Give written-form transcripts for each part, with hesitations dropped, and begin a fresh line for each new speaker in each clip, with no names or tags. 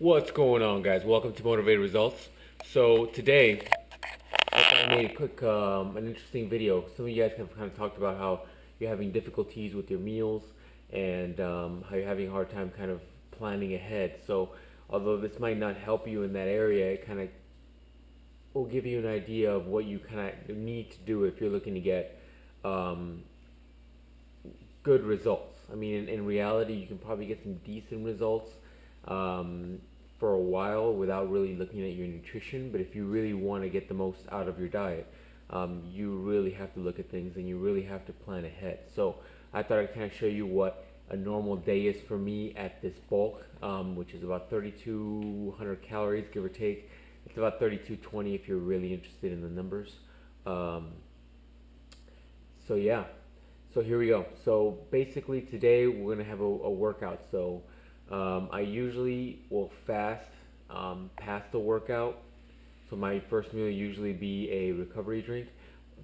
What's going on, guys? Welcome to Motivated Results. So today, I thought I made a quick, an interesting video. Some of you guys have kind of talked about how you're having difficulties with your meals and how you're having a hard time kind of planning ahead. So although this might not help you in that area, it kind of will give you an idea of what you kind of need to do if you're looking to get um, good results. I mean, in reality, you can probably get some decent results um, for a while without really looking at your nutrition. But if you really want to get the most out of your diet, you really have to look at things and you really have to plan ahead. So I thought I'd kind of show you what a normal day is for me at this bulk, which is about 3,200 calories, give or take. It's about 3,220 if you're really interested in the numbers. Um, so yeah, so here we go. So basically today we're gonna have a workout. So I usually will fast past the workout. So my first meal will usually be a recovery drink.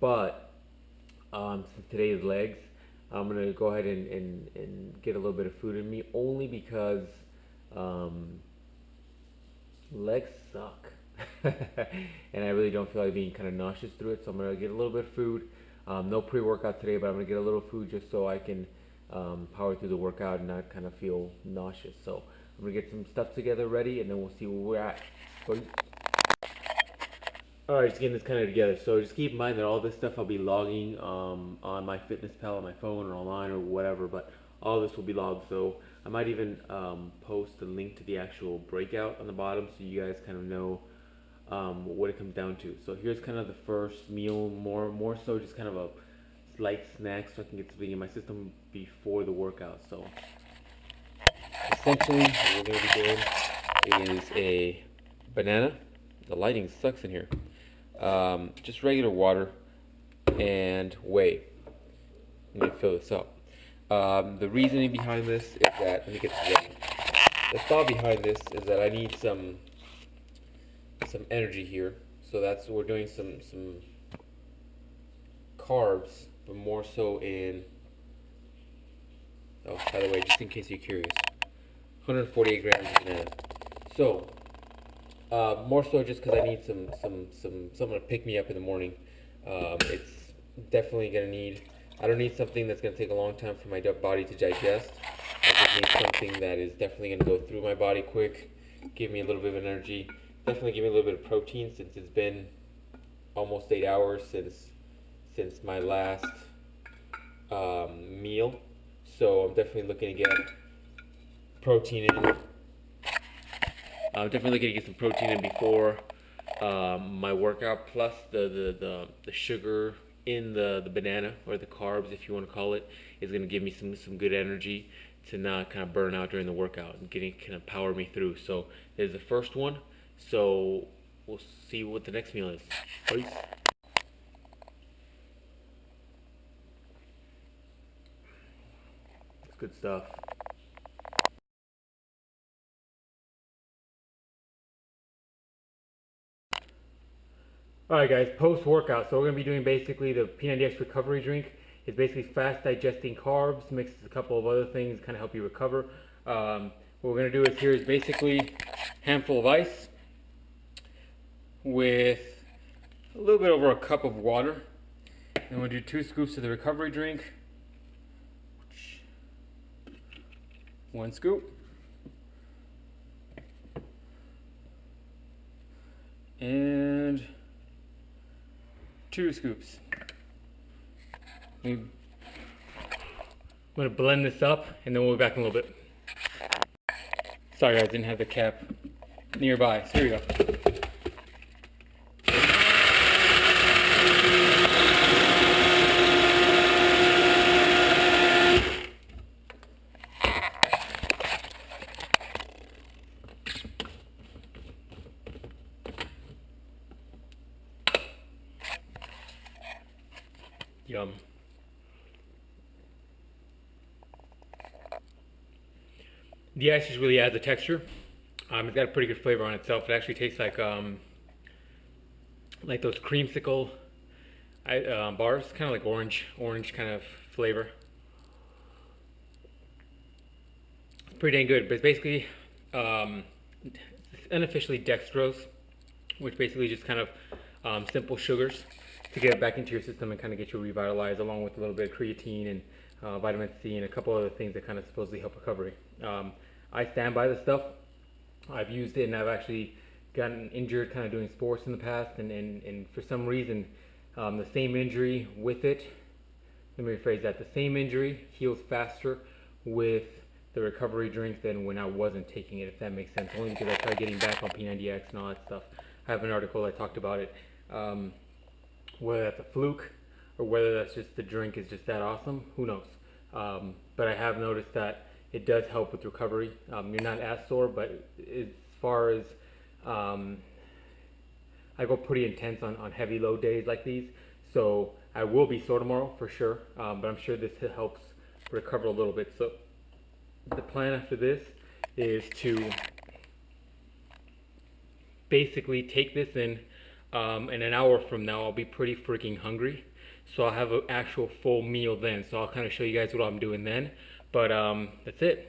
But since today is legs, I'm gonna go ahead and get a little bit of food in me only because um, legs suck. And I really don't feel like being kind of nauseous through it. So I'm gonna get a little bit of food. No pre-workout today, but I'm gonna get a little food just so I can power through the workout and not kind of feel nauseous. So I'm gonna get some stuff together ready, and then we'll see where we're at. All right, just getting this kind of together. So just keep in mind that all this stuff I'll be logging on my fitness pal on my phone or online or whatever, but all this will be logged. So I might even post a link to the actual breakout on the bottom so you guys kind of know what it comes down to. So here's kind of the first meal, more so just kind of a light snack so I can get something in my system before the workout. So essentially what we're going to be doing is a banana. The lighting sucks in here. Just regular water and whey. Let me fill this up. The reasoning behind this is that, let me get this ready. The thought behind this is that I need some energy here. So that's we're doing some carbs, but more so in, oh, by the way, just in case you're curious, 148 grams of banana. So more so just because I need something to pick me up in the morning. It's definitely gonna need. I don't need something that's gonna take a long time for my body to digest. I just need something that is definitely gonna go through my body quick, give me a little bit of energy. Definitely give me a little bit of protein since it's been almost 8 hours since my last meal. So I'm definitely looking to get protein in. I'm definitely looking to get some protein in before my workout. Plus the sugar in the banana, or the carbs, if you want to call it, is going to give me some good energy to not kind of burn out during the workout and getting kind of power me through. So there's the first one. So we'll see what the next meal is. Peace. It's good stuff. Alright guys, post-workout. So we're going to be doing basically the P90X recovery drink. It's basically fast digesting carbs, mixed with a couple of other things, kind of help you recover. What we're going to do is here is basically a handful of ice with a little bit over a cup of water. And we'll do 2 scoops of the recovery drink. 1 scoop. And 2 scoops. I'm going to blend this up and then we'll be back in a little bit. Sorry guys, didn't have the cap nearby. So here we go. Yum. The ice just really adds a texture. It's got a pretty good flavor on itself. It actually tastes like those creamsicle bars, kind of like orange kind of flavor. Pretty dang good. But it's basically unofficially dextrose, which basically just kind of simple sugars to get it back into your system and kind of get you revitalized, along with a little bit of creatine and vitamin C and a couple other things that kind of supposedly help recovery. I stand by this stuff. I've used it and I've actually gotten injured kind of doing sports in the past, and for some reason the same injury with it, let me rephrase that, the same injury heals faster with the recovery drink than when I wasn't taking it, if that makes sense, only because I tried getting back on P90X and all that stuff. I have an article that talked about it. Whether that's a fluke or whether that's just the drink is just that awesome, who knows. But I have noticed that it does help with recovery. You're not as sore, but as far as I go pretty intense on heavy load days like these, so I will be sore tomorrow for sure, but I'm sure this helps recover a little bit. So the plan after this is to basically take this in an hour from now. I'll be pretty freaking hungry, so I'll have an actual full meal then, so I'll kind of show you guys what I'm doing then, but that's it.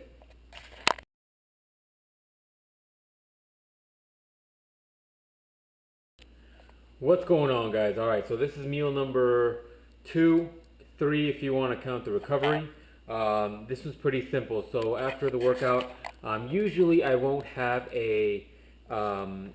What's going on, guys? Alright, so this is meal number 2, 3 if you want to count the recovery. This was pretty simple. So after the workout, usually I won't have a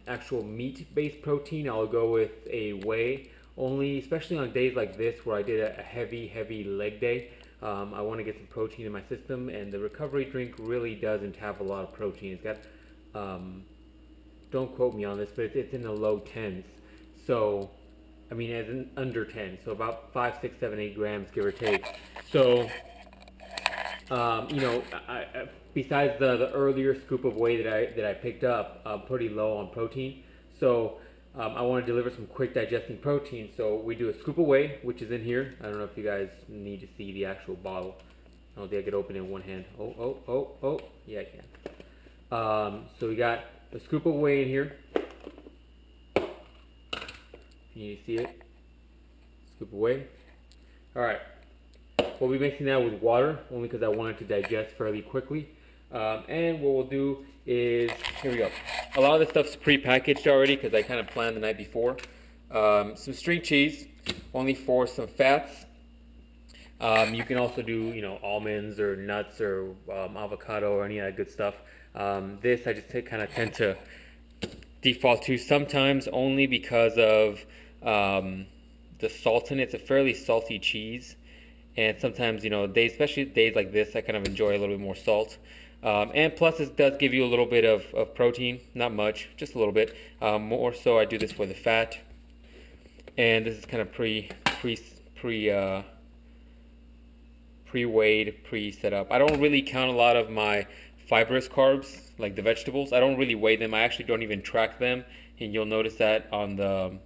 actual meat-based protein. I'll go with a whey, only especially on days like this where I did a heavy leg day. I want to get some protein in my system, and the recovery drink really doesn't have a lot of protein. It's got, don't quote me on this, but it's in the low 10s. So, I mean, as in under 10, so about 5, 6, 7, 8 grams, give or take. So, you know, besides the earlier scoop of whey that I picked up, I'm pretty low on protein. So, I want to deliver some quick digesting protein. So we do a scoop of whey, which is in here. I don't know if you guys need to see the actual bottle. I don't think I could open it in one hand. Oh, yeah, I can. So we got a scoop of whey in here. Can you see it? Scoop away. Alright. We'll be mixing that with water, only because I want it to digest fairly quickly. And what we'll do is, here we go. A lot of this stuff's pre-packaged already because I kind of planned the night before. Some string cheese, only for some fats. You can also do, you know, almonds or nuts or avocado or any of that good stuff. This I just kind of tend to default to sometimes, only because of the salt in it. It's a fairly salty cheese, and sometimes, you know, especially days like this, I kind of enjoy a little bit more salt. And plus, it does give you a little bit of protein, not much, just a little bit. More so, I do this for the fat, and this is kind of pre-weighed, pre-set up. I don't really count a lot of my fibrous carbs, like the vegetables. I don't really weigh them. I actually don't even track them, and you'll notice that on the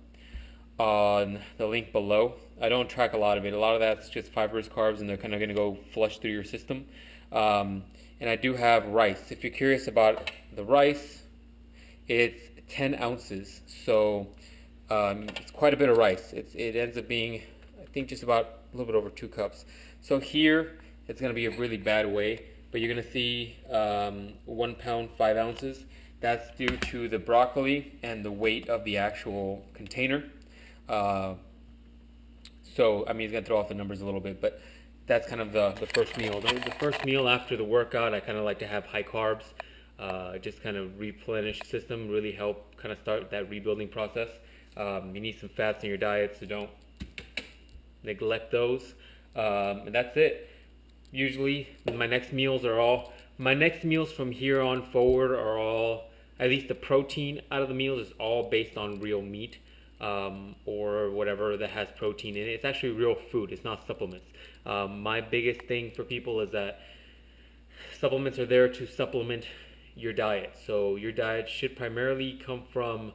link below. I don't track a lot of it. A lot of that's just fibrous carbs, and they're kind of going to go flush through your system. And I do have rice. If you're curious about the rice, it's 10 ounces, so it's quite a bit of rice. It ends up being, I think, just about a little bit over 2 cups. So here, it's going to be a really bad whey, but you're going to see 1 pound, 5 ounces. That's due to the broccoli and the weight of the actual container. So, I mean, it's going to throw off the numbers a little bit, but that's kind of the first meal. The first meal after the workout, I kind of like to have high carbs, just kind of replenish the system, really help kind of start that rebuilding process. You need some fats in your diet, so don't neglect those. And that's it. Usually, my next meals from here on forward are all, at least the protein out of the meals is all based on real meat. Or whatever that has protein in it. It's actually real food. It's not supplements. My biggest thing for people is that supplements are there to supplement your diet. So your diet should primarily come from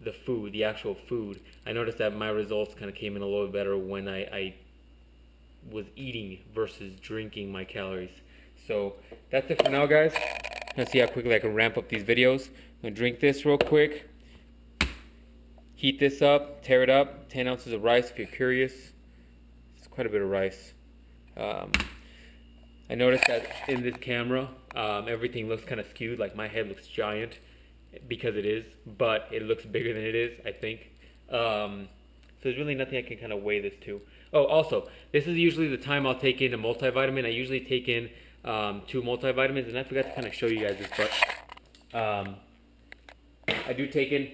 the food, the actual food. I noticed that my results kind of came in a little better when I was eating versus drinking my calories. So that's it for now, guys. Let's see how quickly I can ramp up these videos. I'm going to drink this real quick. Heat this up, tear it up, 10 ounces of rice if you're curious. It's quite a bit of rice. I noticed that in this camera, everything looks kind of skewed, like my head looks giant, because it is, but it looks bigger than it is, I think. So there's really nothing I can kind of weigh this to. Oh, also, this is usually the time I'll take in a multivitamin. I usually take in 2 multivitamins, and I forgot to kind of show you guys this, but I do take in,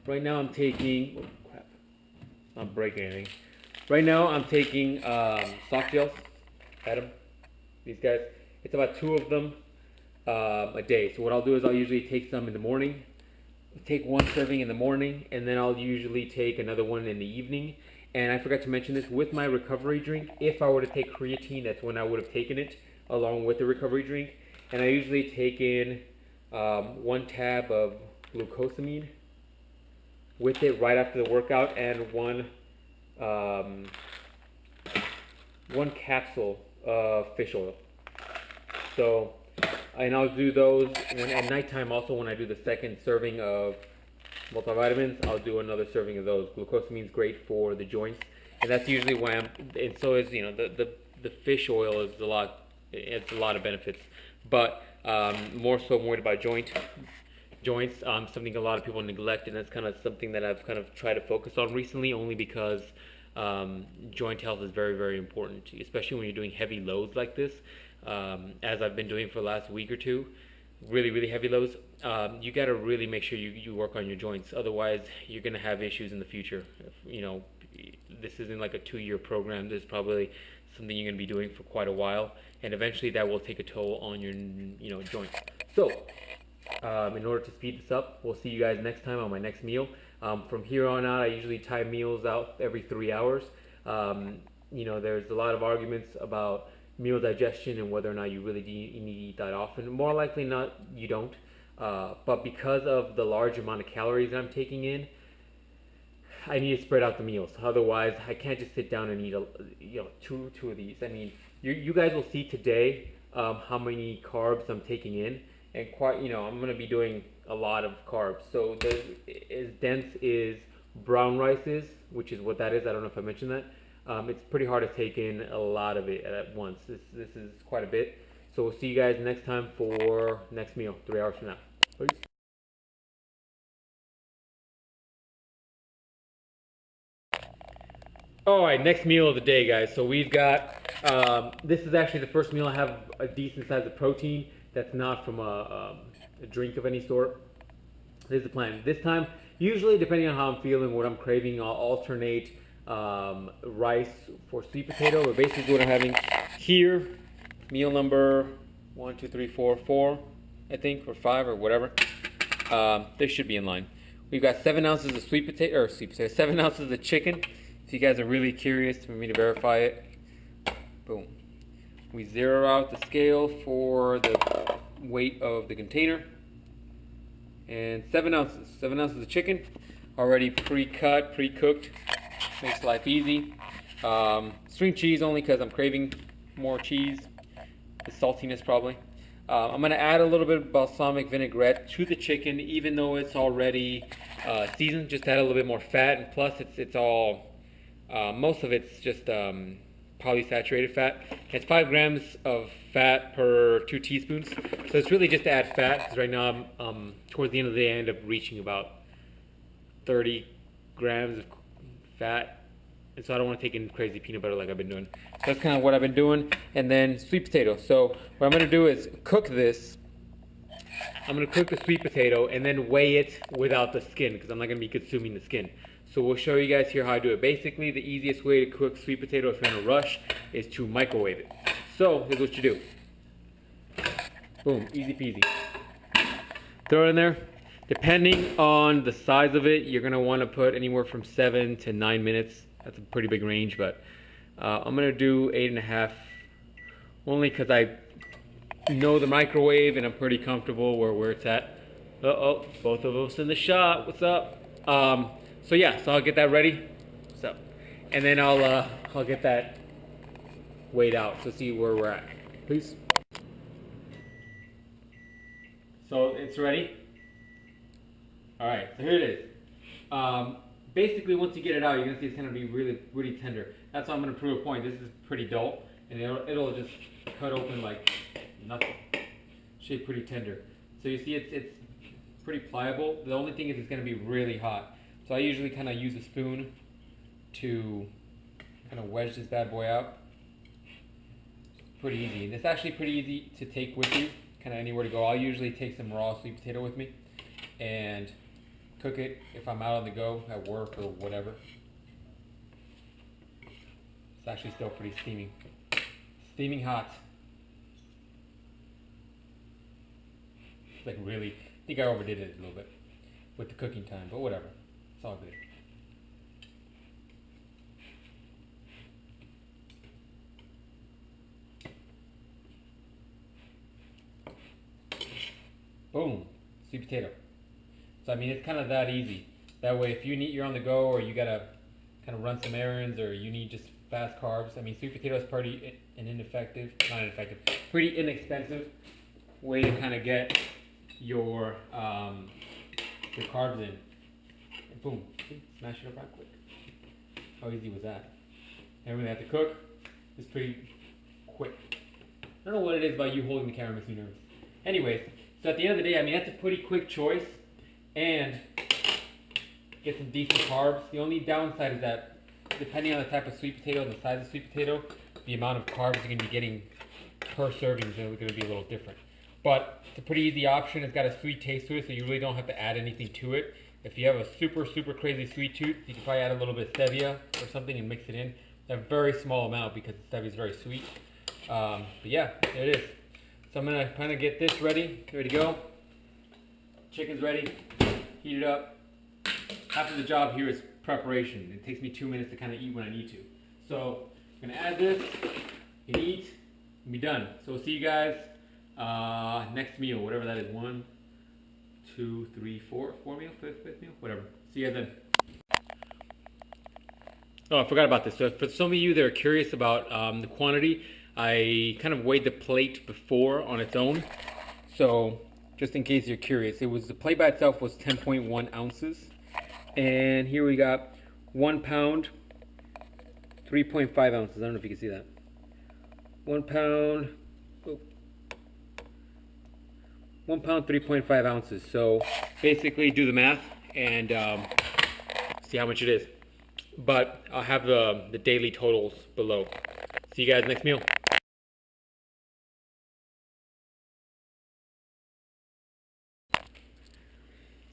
right now I'm taking, oh crap, not breaking anything. Right now I'm taking soft gels, Adam, these guys. It's about 2 of them a day. So what I'll do is I'll usually take some in the morning, take 1 serving in the morning, and then I'll usually take another one in the evening. And I forgot to mention this, with my recovery drink, if I were to take creatine, that's when I would have taken it along with the recovery drink. And I usually take in 1 tab of glucosamine with it right after the workout, and 1 capsule of fish oil. So, and I'll do those at nighttime also. When I do the 2nd serving of multivitamins, I'll do another serving of those. Glucosamine is great for the joints, and that's usually why and so is, you know, the fish oil is it's a lot of benefits, but more so I'm worried about joints, something a lot of people neglect, and that's kind of something that I've kind of tried to focus on recently, only because joint health is very, very important, especially when you're doing heavy loads like this, as I've been doing for the last week or 2, really, really heavy loads. You got to really make sure you work on your joints, otherwise you're going to have issues in the future. You know, this isn't like a 2-year program. This is probably something you're going to be doing for quite a while, and eventually that will take a toll on your, you know, joints. So in order to speed this up, we'll see you guys next time on my next meal. From here on out, I usually time meals out every 3 hours. You know, there's a lot of arguments about meal digestion and whether or not you really need to eat that often. More likely not, you don't. But because of the large amount of calories I'm taking in, I need to spread out the meals. Otherwise, I can't just sit down and eat, you know, two of these. I mean, you guys will see today how many carbs I'm taking in, and quite, you know, I'm going to be doing a lot of carbs. So as dense as brown rice is, which is what that is, I don't know if I mentioned that. It's pretty hard to take in a lot of it at once. This is quite a bit. So we'll see you guys next time for next meal, 3 hours from now. Peace. All right, next meal of the day, guys. So we've got, this is actually the first meal I have a decent size of protein that's not from a drink of any sort. This is the plan. This time, usually depending on how I'm feeling, what I'm craving, I'll alternate rice for sweet potato. But basically what I'm having here, meal number 1, 2, 3, 4, 4, I think, or 5 or whatever. They should be in line. We've got 7 ounces of sweet potato, 7 ounces of chicken. If you guys are really curious for me to verify it, boom. We zero out the scale for the weight of the container. And 7 ounces. 7 ounces of chicken, already pre-cut, pre-cooked. Makes life easy. String cheese only because I'm craving more cheese. The saltiness probably. I'm going to add a little bit of balsamic vinaigrette to the chicken, even though it's already seasoned. Just add a little bit more fat, and plus it's all, most of it's just polysaturated fat. It's 5 grams of fat per 2 teaspoons. So it's really just to add fat, because right now I'm towards the end of the day I end up reaching about 30 grams of fat. And so I don't want to take in crazy peanut butter like I've been doing. So that's kind of what I've been doing. And then sweet potato. So what I'm going to do is cook this. I'm going to cook the sweet potato and then weigh it without the skin, because I'm not going to be consuming the skin. So we'll show you guys here how I do it. Basically, the easiest way to cook sweet potato if you're in a rush is to microwave it. So here's what you do. Boom, easy peasy. Throw it in there. Depending on the size of it, you're going to want to put anywhere from 7 to 9 minutes. That's a pretty big range, but I'm going to do 8.5, only because I know the microwave and I'm pretty comfortable where it's at. Uh-oh, both of us in the shot. What's up? So yeah, so I'll get that ready. What's up? And then I'll get that weighed out, so see where we're at. Peace. So it's ready. All right, so here it is. Basically, once you get it out, you're gonna see it's gonna be really, really tender. That's why I'm gonna prove a point. This is pretty dull, and it'll just cut open like nothing. Should be pretty tender. So you see, it's pretty pliable. The only thing is it's going to be really hot. So I usually kind of use a spoon to kind of wedge this bad boy out. Pretty easy. And it's actually pretty easy to take with you, kind of anywhere to go. I'll usually take some raw sweet potato with me and cook it if I'm out on the go at work or whatever. It's actually still pretty steaming. Steaming hot. Like really, I think I overdid it a little bit with the cooking time, but whatever. It's all good. Boom, sweet potato. So I mean, it's kind of that easy. That way, if you're on the go or you gotta kind of run some errands or you need just fast carbs, I mean, sweet potato is pretty pretty inexpensive way to kind of get your carbs in. And boom, smash it up right quick. How easy was that? And when they have to cook, it's pretty quick. I don't know what it is about you holding the camera makes me nervous. Anyways, so at the end of the day, I mean, that's a pretty quick choice and get some decent carbs. The only downside is that depending on the type of sweet potato and the size of the sweet potato, the amount of carbs you're going to be getting per serving is going to be a little different. But it's a pretty easy option. It's got a sweet taste to it, so you really don't have to add anything to it. If you have a super crazy sweet tooth, you can probably add a little bit of stevia or something and mix it in. A very small amount because the stevia is very sweet. But yeah, there it is. So I'm going to kind of get this ready to go. Chicken's ready. Heat it up. Half of the job here is preparation. It takes me 2 minutes to kind of eat when I need to. So I'm going to add this, you can eat, and be done. So we'll see you guys next meal, whatever that is. 1, 2, 3, 4 meal, fifth meal, whatever. See you guys then. Oh, I forgot about this. So for some of you that are curious about the quantity, I kind of weighed the plate before on its own. So just in case you're curious, the plate by itself was 10.1 ounces. And here we got 1 pound, 3.5 ounces. I don't know if you can see that. 1 pound, 1 pound, 3.5 ounces. So basically do the math and see how much it is. But I'll have the daily totals below. See you guys next meal.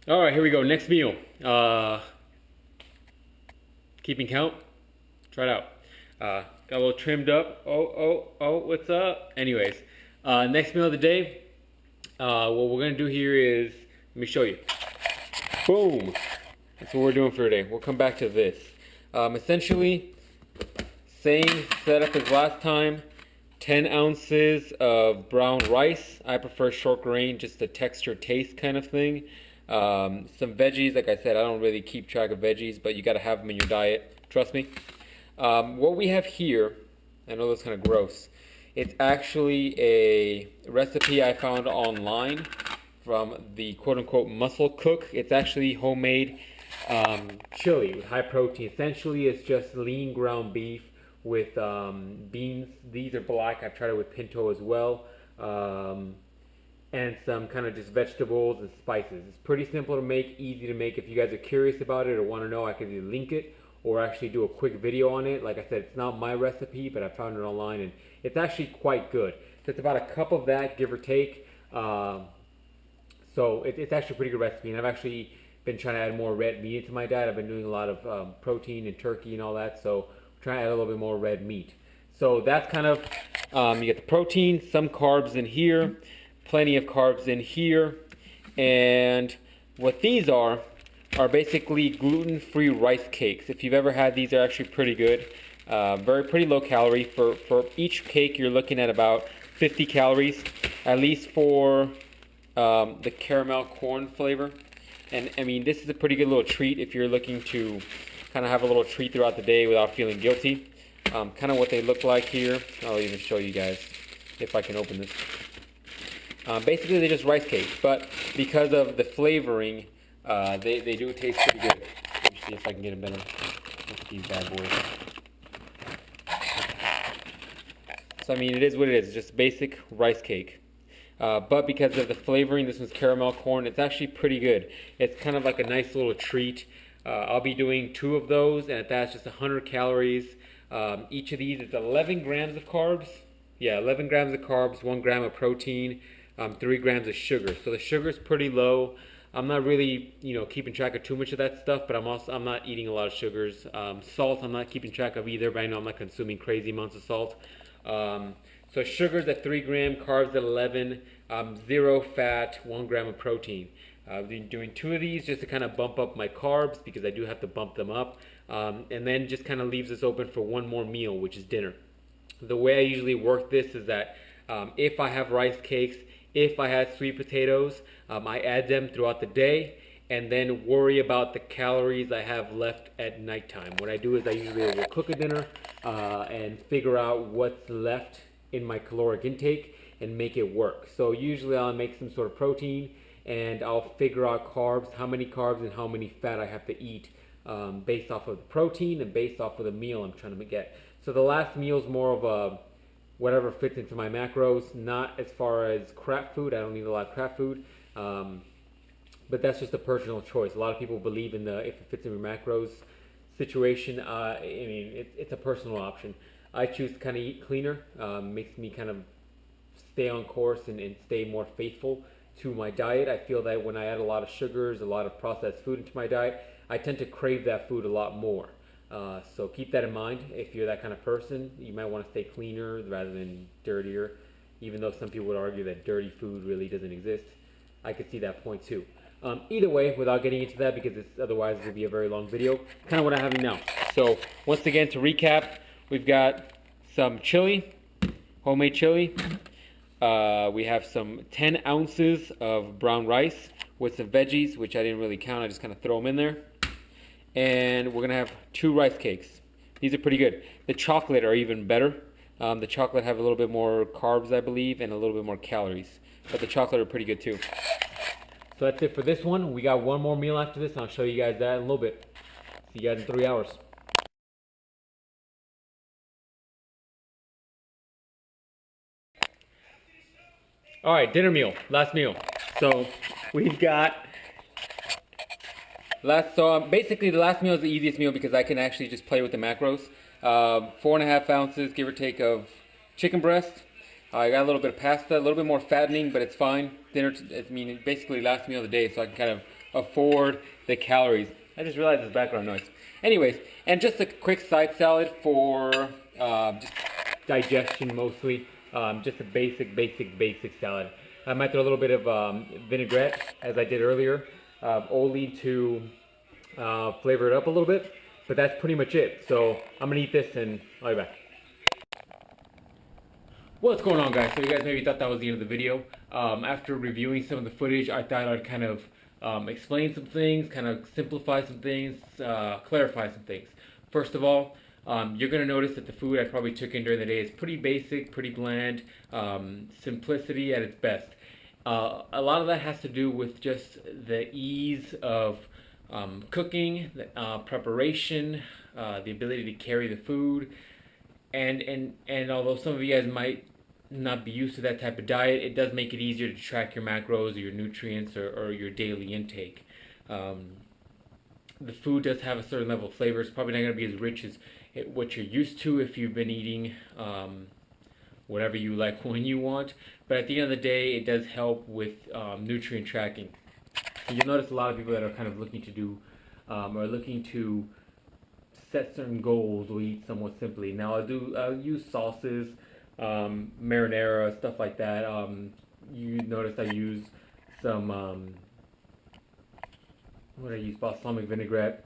All right, here we go. Next meal. Keeping count. Try it out. Got a little trimmed up. Oh, what's up? Anyways, next meal of the day. What we're gonna do here is, let me show you. Boom. That's what we're doing for today. We'll come back to this. Essentially, same setup as last time. 10 ounces of brown rice. I prefer short grain, just the texture taste kind of thing. Some veggies. Like I said, I don't really keep track of veggies, but you got to have them in your diet. Trust me. What we have here, I know that's kind of gross. It's actually a recipe I found online from the quote-unquote muscle cook. It's actually homemade chili with high protein. Essentially, it's just lean ground beef with beans. These are black. I've tried it with pinto as well. And some kind of just vegetables and spices. It's pretty simple to make, easy to make. If you guys are curious about it or want to know, I can either link it or actually do a quick video on it. Like I said, it's not my recipe, but I found it online and it's actually quite good. So it's about a cup of that, give or take. So it's actually a pretty good recipe, and I've actually been trying to add more red meat into my diet. I've been doing a lot of protein and turkey and all that, so I'm trying to add a little bit more red meat. So that's kind of, you get the protein, some carbs in here, plenty of carbs in here, and what these are basically gluten-free rice cakes. If you've ever had these, they're actually pretty good. Pretty low calorie. For each cake, you're looking at about 50 calories, at least for the caramel corn flavor. And I mean, this is a pretty good little treat if you're looking to kind of have a little treat throughout the day without feeling guilty. Kind of what they look like here. I'll even show you guys if I can open this. Basically, they're just rice cakes, but because of the flavoring, they do taste pretty good. Let me see if I can get a better look at these bad boys. So I mean, it is what it is. It's just basic rice cake. but because of the flavoring, this one's caramel corn, it's actually pretty good. It's kind of like a nice little treat. I'll be doing 2 of those, and that's just 100 calories. Each of these is 11 grams of carbs. Yeah, 11 grams of carbs, 1 gram of protein, 3 grams of sugar. So the sugar's pretty low. I'm not really, keeping track of too much of that stuff, but I'm not eating a lot of sugars. Salt, I'm not keeping track of either, but I know I'm not consuming crazy amounts of salt. So sugars at 3 grams, carbs at 11, 0 fat, 1 gram of protein. I've been doing 2 of these just to kind of bump up my carbs because I do have to bump them up. And then just kind of leaves us open for one more meal, which is dinner. The way I usually work this is that if I have rice cakes, if I had sweet potatoes, I add them throughout the day and then worry about the calories I have left at nighttime. What I do is I usually will cook a dinner and figure out what's left in my caloric intake and make it work. So usually I'll make some sort of protein and I'll figure out carbs, how many carbs and how many fat I have to eat based off of the protein and based off of the meal I'm trying to get. So the last meal is more of a whatever fits into my macros, not as far as crap food. I don't need a lot of crap food. But that's just a personal choice. A lot of people believe in the if it fits in your macros situation. It's a personal option. I choose to kind of eat cleaner. Makes me kind of stay on course and stay more faithful to my diet. I feel that when I add a lot of sugars, a lot of processed food into my diet, I tend to crave that food a lot more. So keep that in mind. If you're that kind of person, you might want to stay cleaner rather than dirtier, even though some people would argue that dirty food really doesn't exist. I could see that point too. Either way, without getting into that, because otherwise it will be a very long video, kind of what I have now. So once again, to recap, we've got some chili, homemade chili. We have some 10 ounces of brown rice with some veggies, which I didn't really count. I just kind of throw them in there. And we're going to have 2 rice cakes. These are pretty good. The chocolate are even better. The chocolate have a little bit more carbs, I believe, and a little bit more calories. But the chocolate are pretty good too. So that's it for this one. We got one more meal after this, and I'll show you guys that in a little bit. See you guys in 3 hours. All right, dinner meal, last meal. So we've got basically the last meal is the easiest meal because I can actually just play with the macros. 4.5 ounces, give or take, of chicken breast. I got a little bit of pasta, a little bit more fattening, but it's fine. Basically last meal of the day, so I can kind of afford the calories. I just realized this background noise. Anyways, and just a quick side salad for just digestion mostly. Just a basic salad. I might throw a little bit of vinaigrette, as I did earlier, only to flavor it up a little bit. But that's pretty much it. So I'm gonna eat this and I'll be back. What's going on, guys? So you guys maybe thought that was the end of the video. After reviewing some of the footage, I thought I'd kind of explain some things, kind of simplify some things, clarify some things. First of all, you're going to notice that the food I probably took in during the day is pretty basic, pretty bland, simplicity at its best. A lot of that has to do with just the ease of cooking, preparation, the ability to carry the food, and although some of you guys might not be used to that type of diet, it does make it easier to track your macros or your nutrients or your daily intake. The food does have a certain level of flavor. It's probably not going to be as rich as what you're used to if you've been eating whatever you like when you want. But at the end of the day, it does help with nutrient tracking. And you'll notice a lot of people that are kind of looking to do are looking to set certain goals or eat somewhat simply. Now I'll use sauces, marinara, stuff like that. You notice I use some what I use, balsamic vinaigrette,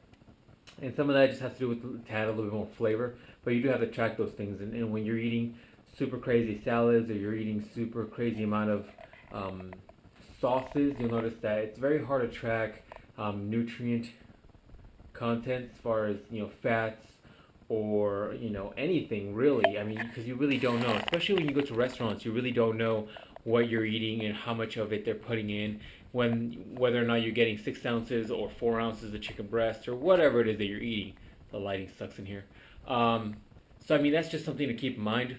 and some of that just has to do with to add a little bit more flavor. But you do have to track those things, and when you're eating super crazy salads or you're eating super crazy amount of sauces, you'll notice that it's very hard to track nutrient content as far as fats or anything really. I mean, because you really don't know, especially when you go to restaurants, you really don't know what you're eating and how much of it they're putting in, whether or not you're getting 6 ounces or 4 ounces of chicken breast or whatever it is that you're eating. The lighting sucks in here. So I mean, that's just something to keep in mind.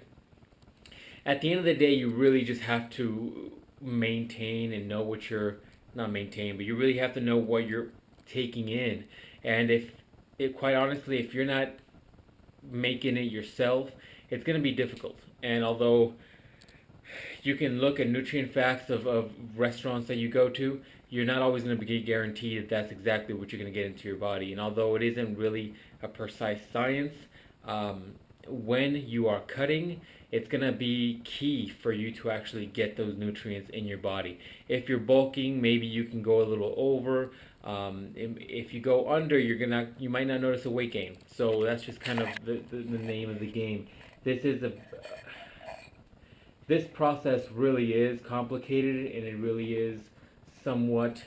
At the end of the day, you really just have to maintain and know what you're not maintain, but you really have to know what you're taking in. And if quite honestly, if you're not making it yourself, it's going to be difficult. And although you can look at nutrient facts of restaurants that you go to, you're not always going to be guaranteed that that's exactly what you're going to get into your body. And although it isn't really a precise science, when you are cutting, it's going to be key for you to actually get those nutrients in your body. If you're bulking, maybe you can go a little over. If you go under, you might not notice a weight gain. So that's just kind of the name of the game. This process really is complicated, and it really is somewhat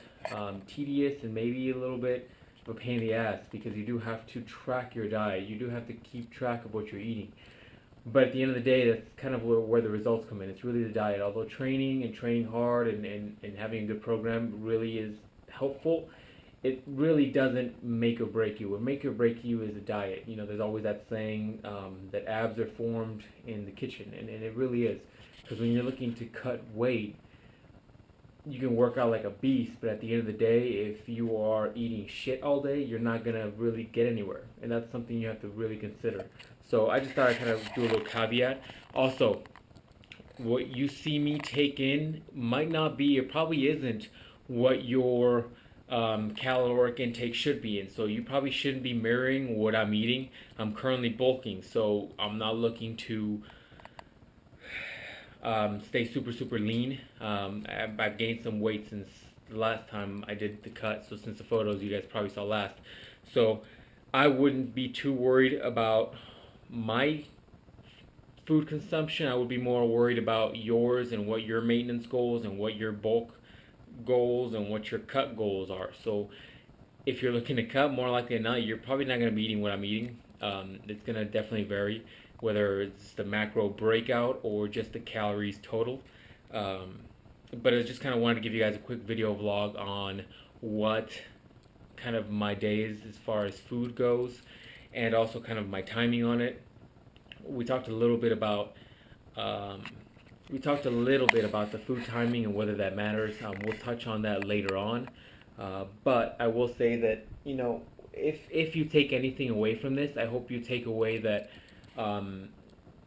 tedious and maybe a little bit of a pain in the ass, because you do have to track your diet. You do have to keep track of what you're eating. But at the end of the day, that's kind of where the results come in. It's really the diet. Although training hard and having a good program really is helpful, it really doesn't make or break you. What make or break you is the diet. You know, there's always that saying that abs are formed in the kitchen, and it really is. Because when you're looking to cut weight, you can work out like a beast, but at the end of the day, if you are eating shit all day, you're not going to really get anywhere. And that's something you have to really consider. So I just thought I'd kind of do a little caveat. Also, what you see me take in might not be, or probably isn't, what your caloric intake should be. And so you probably shouldn't be mirroring what I'm eating. I'm currently bulking, so I'm not looking to stay super lean. I've gained some weight since the last time I did the cut, so since the photos you guys probably saw last. So I wouldn't be too worried about my food consumption. I would be more worried about yours and what your maintenance goals and what your bulk goals and what your cut goals are. So if you're looking to cut, more likely than not, you're probably not going to be eating what I'm eating. It's going to definitely vary, whether it's the macro breakout or just the calories total. But I just kind of wanted to give you guys a quick video vlog on what kind of my day is as far as food goes, and also kind of my timing on it. We talked a little bit about the food timing and whether that matters. We'll touch on that later on. But I will say that, you know, if you take anything away from this, I hope you take away that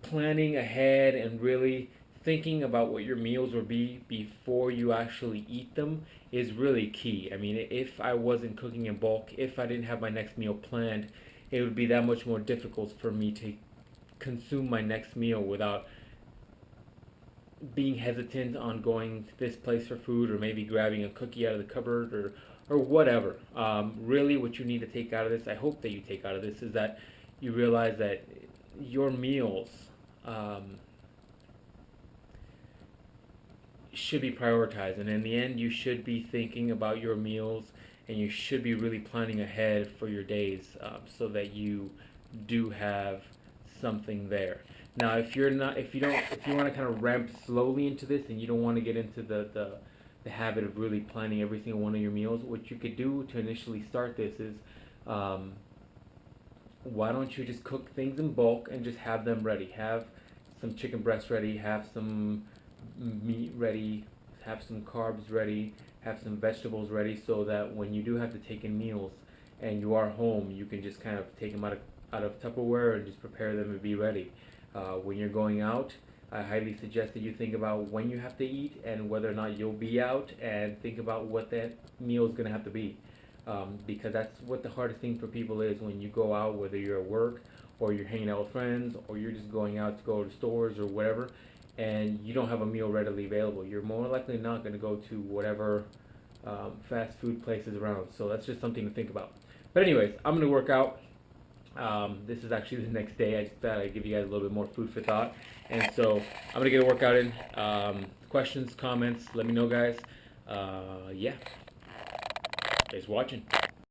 planning ahead and really thinking about what your meals will be before you actually eat them is really key. I mean, if I wasn't cooking in bulk, if I didn't have my next meal planned, it would be that much more difficult for me to consume my next meal without being hesitant on going to this place for food, or maybe grabbing a cookie out of the cupboard, or whatever. Really what you need to take out of this, I hope that you take out of this, is that you realize that your meals should be prioritized, and in the end you should be thinking about your meals, and you should be really planning ahead for your days, so that you do have something there. Now, if you want to kind of ramp slowly into this, and you don't want to get into the habit of really planning every single one of your meals, what you could do to initially start this is, why don't you just cook things in bulk and just have them ready? Have some chicken breast ready, have some meat ready, have some carbs ready, have some vegetables ready, so that when you do have to take in meals and you are home, you can just kind of take them out of Tupperware and just prepare them and be ready. When you're going out, I highly suggest that you think about when you have to eat and whether or not you'll be out, and think about what that meal is going to have to be. Because that's what the hardest thing for people is when you go out, whether you're at work or you're hanging out with friends or you're just going out to go to stores or whatever, and you don't have a meal readily available. You're more likely not going to go to whatever fast food places around. So that's just something to think about. But anyways, I'm going to work out. This is actually the next day. I just thought I'd give you guys a little bit more food for thought. And so I'm going to get a workout in. Questions, comments, let me know, guys. Yeah. Thanks for watching.